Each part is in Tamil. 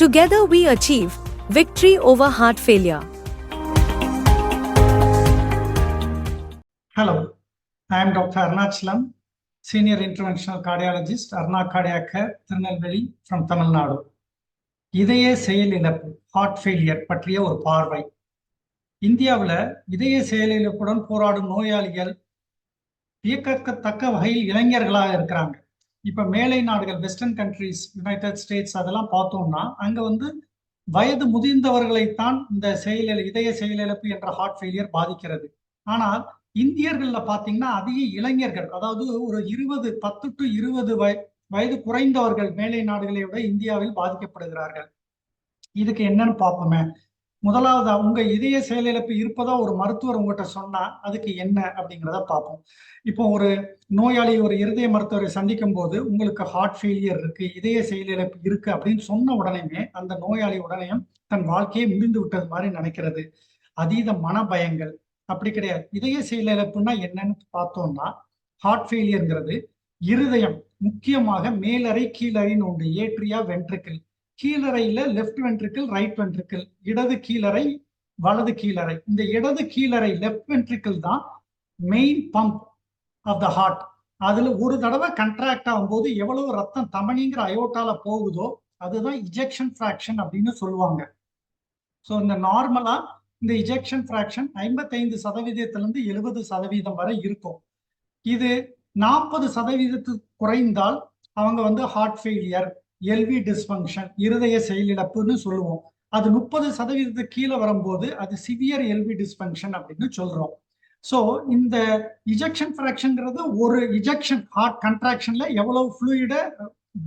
Together we achieve victory over heart failure. Hello, I am Dr. Arnachalam, Senior Interventional Cardiologist, Arna Cardiac Care, Tirunelveli from Tamil Nadu. இதய செயலிழப்பு ஹார்ட் ஃபெயிலியர் பற்றிய ஒரு பார்வை. இந்தியாவில் இதய செயலிழப்புடன் போராடும் நோயாளிகள் வியக்கத்தக்க வகையில் இளைஞர்களாக இருக்கிறாங்க. இப்ப மேலை நாடுகள், வெஸ்டர்ன் கண்ட்ரிஸ், யுனைடெட் ஸ்டேட்ஸ் அதெல்லாம் பார்த்தோம்னா அங்க வயது முதிர்ந்தவர்களைத்தான் இந்த இதய செயலிழப்பு என்ற ஹார்ட் ஃபெயிலியர் பாதிக்கிறது. ஆனால் இந்தியர்கள்ல பாத்தீங்கன்னா அதிக இளைஞர்கள், அதாவது ஒரு 10 to 20 வயது குறைந்தவர்கள் மேலை நாடுகளை விட இந்தியாவில் பாதிக்கப்படுகிறார்கள். இதுக்கு என்னன்னு பார்ப்போமே. முதலாவது, உங்க இதய செயலிழப்பு இருப்பதா ஒரு மருத்துவர் உங்ககிட்ட சொன்னா அதுக்கு என்ன அப்படிங்கிறத பார்ப்போம். இப்போ ஒரு நோயாளி ஒரு இருதய மருத்துவரை சந்திக்கும் போது உங்களுக்கு ஹார்ட் ஃபெயிலியர் இருக்கு, இதய செயலிழப்பு இருக்கு அப்படின்னு சொன்ன உடனே அந்த நோயாளி உடனே தன் வாழ்க்கையை முடிந்து விட்டது மாதிரி நினைக்கிறது. அதீத மன பயங்கள். அப்படி கிடையாது. இதய செயலிழப்புன்னா என்னன்னு பார்த்தோம்னா, ஹார்ட் ஃபெயிலியர்ங்கிறது இருதயம், முக்கியமாக மேலறை கீழறைன்னு உண்டு, ஏட்ரியா வென்ட்ரிக்கிள். கீழறையில லெஃப்ட் வென்ட்ரிக்கிள், ரைட் வென்ட்ரிக்கிள், இடது கீழறை, வலது கீழறை. இந்த இடது கீழறை லெஃப்ட் வென்ட்ரிக்கிள் தான் main pump of the heart. அதுல ஒரு தடவை கண்ட்ராக்ட் ஆகும்போது எவ்வளவு ரத்தம் தமனிங்கிற அயோட்டால போகுதோ அதுதான் இஜெக்ஷன் ஃபிராக்ஷன் அப்படின்னு சொல்லுவாங்க. ஸோ இந்த நார்மலா இந்த இஜெக்ஷன் ஃபிராக்ஷன் 55% 70% வரை இருக்கும். இது 40% குறைந்தால் அவங்க ஹார்ட் ஃபெயிலியர், எல்வி டிஸ்பங்க்ஷன், இருதய செயலிழப்புன்னு சொல்லுவோம். அது 30% கீழே வரும்போது அது சிவியர் எல்வி டிஸ்பங்க்ஷன் அப்படின்னு சொல்றோம். ஸோ இந்த இஜெக்ஷன் ஃபிராக்ஷன்ங்கிறது ஒரு இஜெக்ஷன் ஹார்ட் கண்ட்ராக்ஷன்ல எவ்வளவு ஃப்ளூயிட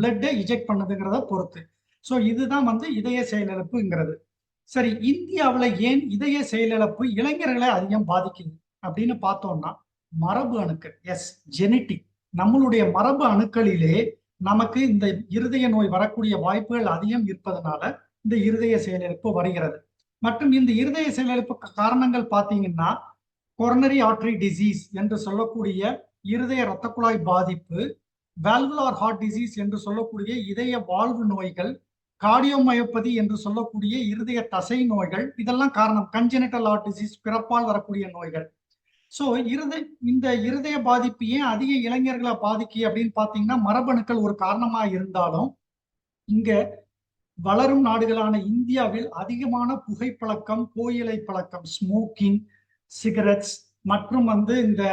பிளட்டை இஜெக்ட் பண்ணுதுங்கிறத பொறுத்து. ஸோ இதுதான் இதய செயலிழப்புங்கிறது. சரி, இந்தியாவில் ஏன் இதய செயலிழப்பு இளைஞர்களை அதிகம் பாதிக்குது அப்படின்னு பார்த்தோம்னா, மரபு அணுக்கள். Yes, genetic. நம்மளுடைய மரபு அணுக்களிலே நமக்கு இந்த இருதய நோய் வரக்கூடிய வாய்ப்புகள் அதிகம் இருப்பதனால இந்த இருதய செயலிழப்பு வருகிறது. மற்றும் இந்த இருதய செயலிழப்பு காரணங்கள் பார்த்தீங்கன்னா, கொரோனரி ஆர்டரி டிசீஸ் என்று சொல்லக்கூடிய இருதய இரத்த குழாய் பாதிப்பு, வால்வுலார் ஹார்ட் டிசீஸ் என்று சொல்லக்கூடிய இதய வாழ்வு நோய்கள், கார்டியோமயோபதி என்று சொல்லக்கூடிய இருதய தசை நோய்கள், இதெல்லாம் காரணம். கன்ஜெனிட்டல் ஹார்ட் டிசீஸ், பிறப்பால் வரக்கூடிய நோய்கள். ஸோ இந்த இருதய பாதிப்பு ஏன் அதிக இளைஞர்களை பாதிக்கு அப்படின்னு பார்த்தீங்கன்னா, மரபணுக்கள் ஒரு காரணமா இருந்தாலும் இங்க வளரும் நாடுகளான இந்தியாவில் அதிகமான புகைப்பழக்கம், புகையிலை பழக்கம், ஸ்மோக்கிங், சிகரெட்ஸ் மற்றும் இந்த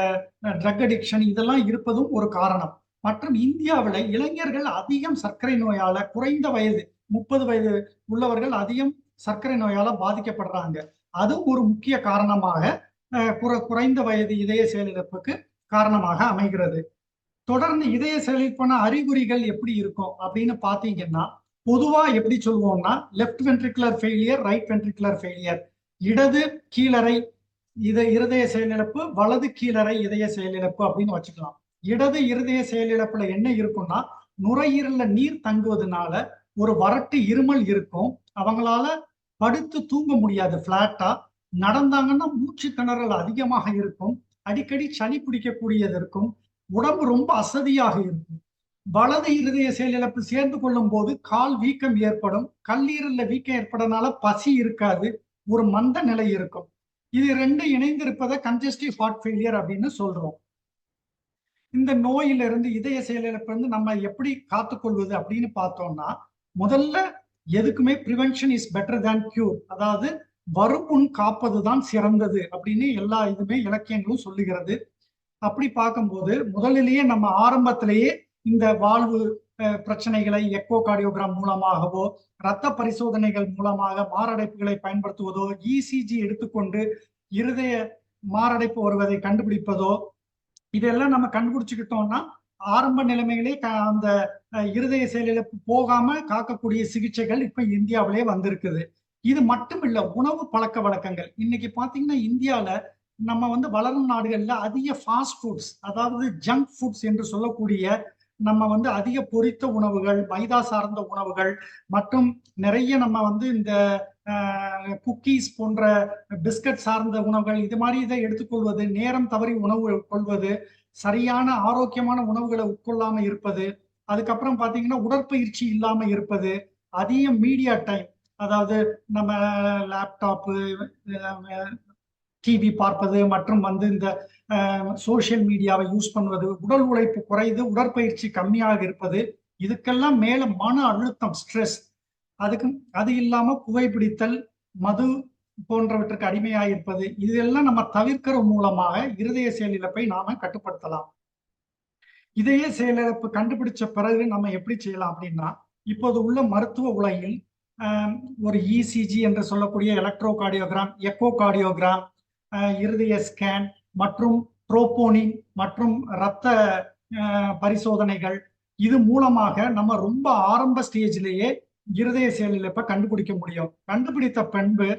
ட்ரக் அடிக்ஷன் இதெல்லாம் இருப்பதும் ஒரு காரணம். மற்றும் இந்தியாவில் இளைஞர்கள் அதிகம் சர்க்கரை நோயால, குறைந்த வயது 30 வயது உள்ளவர்கள் அதிகம் சர்க்கரை நோயால பாதிக்கப்படுறாங்க. அதுவும் ஒரு முக்கிய காரணமாக குறைந்த வயது இதய செயலிழப்புக்கு காரணமாக அமைகிறது. தொடர்ந்து இதய செயலிழப்பான அறிகுறிகள் எப்படி இருக்கும் அப்படின்னு பாத்தீங்கன்னா, பொதுவா எப்படி சொல்லுவோம்னா, left ventricular failure, right ventricular failure, இடது கீழறை இருதய செயலிழப்பு, வலது கீழறை இதய செயலிழப்பு அப்படின்னு வச்சுக்கலாம். இடது இருதய செயலிழப்புல என்ன இருக்கும்னா, நுரையீரல்ல நீர் தங்குவதனால ஒரு வறட்டு இருமல் இருக்கும். அவங்களால படுத்து தூங்க முடியாது, பிளாட்டா நடந்தாங்கன்னா மூச்சு திணறல் அதிகமாக இருக்கும், அடிக்கடி சளி பிடிக்கக்கூடியது இருக்கும், உடம்பு ரொம்ப அசதியாக இருக்கும். வலது இருதய செயலிழப்பு சேர்ந்து கொள்ளும் போது கால் வீக்கம் ஏற்படும், கல்லீரல்ல வீக்கம் ஏற்படனால பசி இருக்காது, ஒரு மந்த நிலை இருக்கும். இது ரெண்டு இணைந்திருப்பதை கன்ஜஸ்டிவ் ஹார்ட் ஃபெயிலியர் அப்படின்னு சொல்றோம். இந்த நோயிலிருந்து, இதய செயலிழப்பு நம்ம எப்படி காத்துக்கொள்வது அப்படின்னு பார்த்தோம்னா, முதல்ல எதுக்குமே prevention is better than cure, அதாவது வரும் முன் காப்பதுதான் சிறந்தது அப்படின்னு எல்லா இதுமே இலக்கியங்களும் சொல்லுகிறது. அப்படி பார்க்கும்போது முதலிலேயே நம்ம ஆரம்பத்திலேயே இந்த வாழ்வு பிரச்சனைகளை எக்கோ கார்டியோகிராம் மூலமாகவோ, இரத்த பரிசோதனைகள் மூலமாக மாரடைப்புகளை பயன்படுத்துவதோ, இசிஜி எடுத்துக்கொண்டு இருதய மாரடைப்பு வருவதை கண்டுபிடிப்பதோ, இதெல்லாம் நம்ம கண்டுபிடிச்சுக்கிட்டோம்னா ஆரம்ப நிலைமைகளே அந்த இருதய செயலிழப்பு போகாம காக்கக்கூடிய சிகிச்சைகள் இப்ப இந்தியாவிலே வந்திருக்குது. இது மட்டும் இல்ல, உணவு பழக்க வழக்கங்கள். இன்னைக்கு பாத்தீங்கன்னா இந்தியால நம்ம வளரும் நாடுகள்ல அதிக ஃபாஸ்ட் ஃபுட்ஸ், அதாவது ஜங்க் ஃபுட்ஸ் என்று சொல்லக்கூடிய நம்ம அதிக பொரித்த உணவுகள், மைதா சார்ந்த உணவுகள் மற்றும் நிறைய நம்ம இந்த குக்கீஸ் போன்ற பிஸ்கட் சார்ந்த உணவுகள், இது மாதிரி இதை எடுத்துக்கொள்வது, நேரம் தவறி உணவு கொள்வது, சரியான ஆரோக்கியமான உணவுகளை உட்கொள்ளாம இருப்பது, அதுக்கப்புறம் பாத்தீங்கன்னா உடற்பயிற்சி இல்லாம இருப்பது, அதிக மீடியா டைம், அதாவது நம்ம லேப்டாப்பு, டிவி பார்ப்பது மற்றும் இந்த சோசியல் மீடியாவை யூஸ் பண்ணுவது, உடல் உழைப்பு குறைந்து உடற்பயிற்சி கம்மியாக இருப்பது, இதுக்கெல்லாம் மேல மன அழுத்தம், ஸ்ட்ரெஸ், அது இல்லாம புகைப்பிடித்தல், மது போன்றவற்றுக்கு அடிமையாயிருப்பது, இதெல்லாம் நம்ம தவிர்க்கிற மூலமாக இருதய செயலிழப்பை நாம கட்டுப்படுத்தலாம். இதய செயலிழப்பு கண்டுபிடிச்ச பிறகு நம்ம எப்படி செய்யலாம் அப்படின்னா, இப்போது உள்ள மருத்துவ உலகில் ஒரு இசிஜி என்று சொல்லக்கூடிய எலக்ட்ரோ கார்டியோகிராம், எக்கோ கார்டியோகிராம், இருதய ஸ்கேன் மற்றும் ட்ரோபோனின் மற்றும் இரத்த பரிசோதனைகள், இது மூலமாக நம்ம ரொம்ப ஆரம்ப ஸ்டேஜ்லேயே இருதய செயலிழப்பை கண்டுபிடிக்க முடியும். கண்டுபிடித்த பின்பு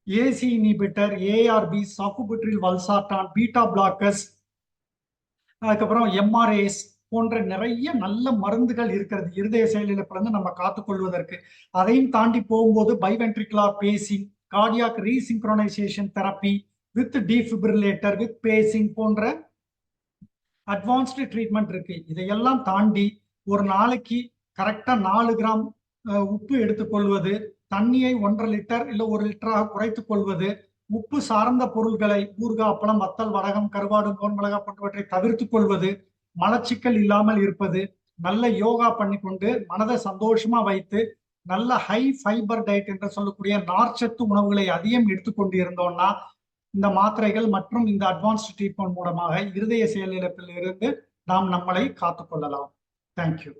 ACE inhibitor, ARB, sacubitril valsartan, beta blockers, அதுக்கப்புறம் எம்ஆர்ஏஸ் போன்ற நிறைய நல்ல மருந்துகள் இருக்கிறது இருதய செயலிழப்புல இருந்து நம்ம காத்துக்கொள்வதற்கு. அதையும் தாண்டி போகும்போது biventricular pacing, cardiac resynchronisation therapy with defibrillator with pacing போன்ற அட்வான்ஸ்டு ட்ரீட்மெண்ட் இருக்கு. இதையெல்லாம் தாண்டி ஒரு நாளைக்கு கரெக்டா 4 கிராம் உப்பு எடுத்துக்கொள்வது, தண்ணியை 1.5 லிட்டர் இல்ல 1 லிட்டராக குறைத்துக் கொள்வது, உப்பு சார்ந்த பொருள்களை ஊறுகாய், அப்பளம், வத்தல், வடகம், கருவாடு, மோர்மிளகா போன்றவற்றை தவிர்த்துக் கொள்வது, மலச்சிக்கல் இல்லாமல் இருப்பது, நல்ல யோகா பண்ணிக்கொண்டு மனதை சந்தோஷமா வைத்து நல்ல ஹை ஃபைபர் டயட் என்று சொல்லக்கூடிய நார்ச்சத்து உணவுகளை அதிகம் எடுத்துக்கொண்டு இருந்தோம்னா இந்த மாத்திரைகள் மற்றும் இந்த அட்வான்ஸ்டு ட்ரீட்மெண்ட் மூலமாக இருதய செயலிழப்பில் இருந்து நாம் நம்மளை காத்துக்கொள்ளலாம். தேங்க்யூ.